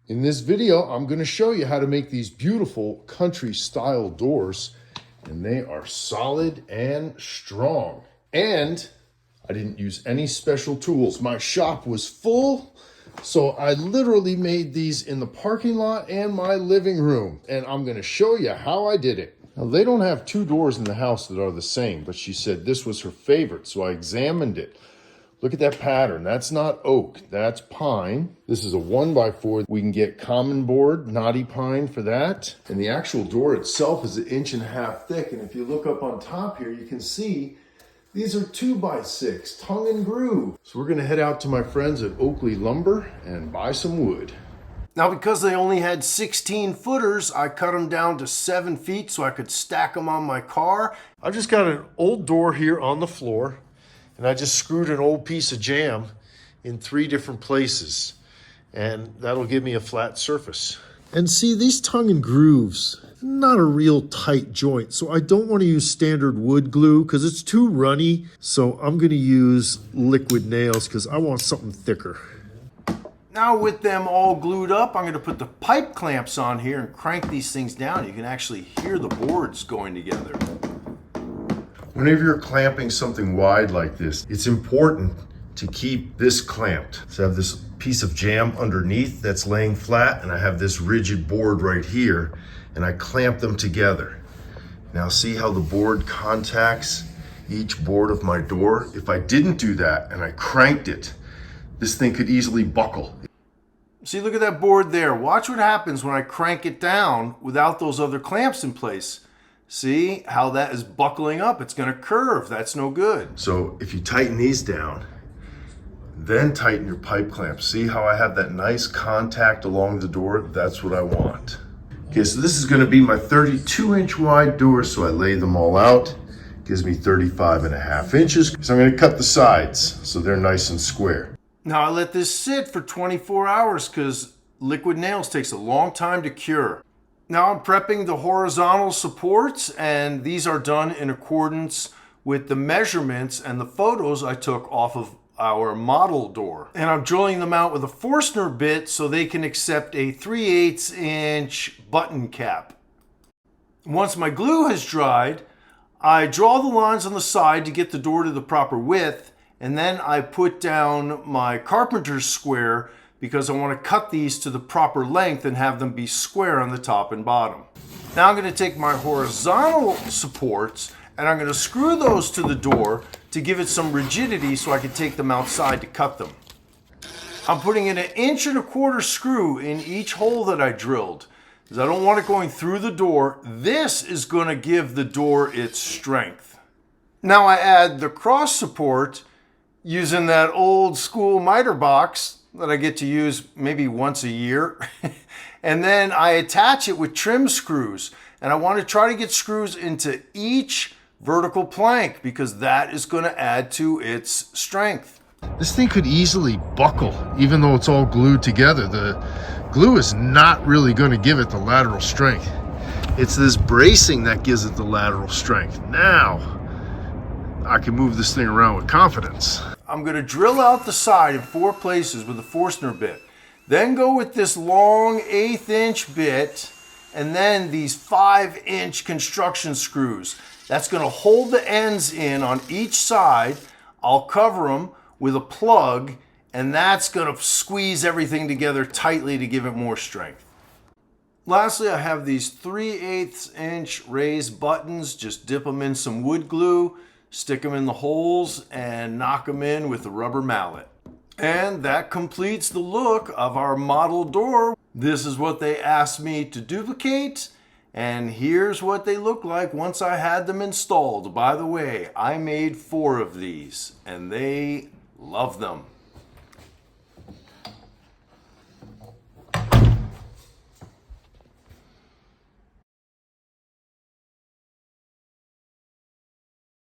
In this video, I'm going to show you how to make these beautiful country style doors, and they are solid and strong. And I didn't use any special tools. My shop was full, so I literally made these in the parking lot and my living room, and I'm going to show you how I did it. Now, they don't have two doors in the house that are the same, but she said this was her favorite, so I examined it. Look at that pattern. That's not oak, that's pine. This is a 1x4. We can get common board, knotty pine for that. And the actual door itself is 1.5 inches thick. And if you look up on top here, you can see these are 2x6, tongue and groove. So we're gonna head out to my friends at Oakley Lumber and buy some wood. Now, because they only had 16 footers, I cut them down to 7 feet so I could stack them on my car. I've just got an old door here on the floor, and I just screwed an old piece of jam in 3 different places, and that'll give me a flat surface. And see, these tongue and grooves, not a real tight joint, so I don't want to use standard wood glue because it's too runny. So I'm going to use liquid nails because I want something thicker. Now, with them all glued up, I'm going to put the pipe clamps on here and crank these things down. You can actually hear the boards going together. Whenever you're clamping something wide like this, it's important to keep this clamped. So I have this piece of jam underneath that's laying flat, and I have this rigid board right here, and I clamp them together. Now see how the board contacts each board of my door? If I didn't do that and I cranked it, this thing could easily buckle. See, look at that board there. Watch what happens when I crank it down without those other clamps in place. See how that is buckling up? It's going to curve. That's no good. So if you tighten these down, then tighten your pipe clamps. See how I have that nice contact along the door? That's what I want. Okay, so this is going to be my 32-inch wide door. So I lay them all out. Gives me 35.5 inches. So I'm going to cut the sides so they're nice and square. Now I let this sit for 24 hours because liquid nails takes a long time to cure. Now I'm prepping the horizontal supports, and these are done in accordance with the measurements and the photos I took off of our model door. And I'm drilling them out with a Forstner bit so they can accept a 3/8 inch button cap. Once my glue has dried, I draw the lines on the side to get the door to the proper width, and then I put down my carpenter's square because I want to cut these to the proper length and have them be square on the top and bottom. Now I'm going to take my horizontal supports and I'm going to screw those to the door to give it some rigidity so I can take them outside to cut them. I'm putting in 1.25 inch screw in each hole that I drilled because I don't want it going through the door. This is going to give the door its strength. Now I add the cross support using that old school miter box that I get to use maybe once a year. And then I attach it with trim screws. And I want to try to get screws into each vertical plank because that is going to add to its strength. This thing could easily buckle even though it's all glued together. The glue is not really going to give it the lateral strength. It's this bracing that gives it the lateral strength. Now I can move this thing around with confidence. I'm going to drill out the side in 4 places with a Forstner bit. Then go with this long 1/8 inch bit and then these 5-inch construction screws. That's going to hold the ends in on each side. I'll cover them with a plug, and that's going to squeeze everything together tightly to give it more strength. Lastly, I have these 3/8 inch raised buttons. Just dip them in some wood glue, stick them in the holes, and knock them in with a rubber mallet. And that completes the look of our model door. This is what they asked me to duplicate, and here's what they look like once I had them installed. By the way, I made 4 of these, and they love them.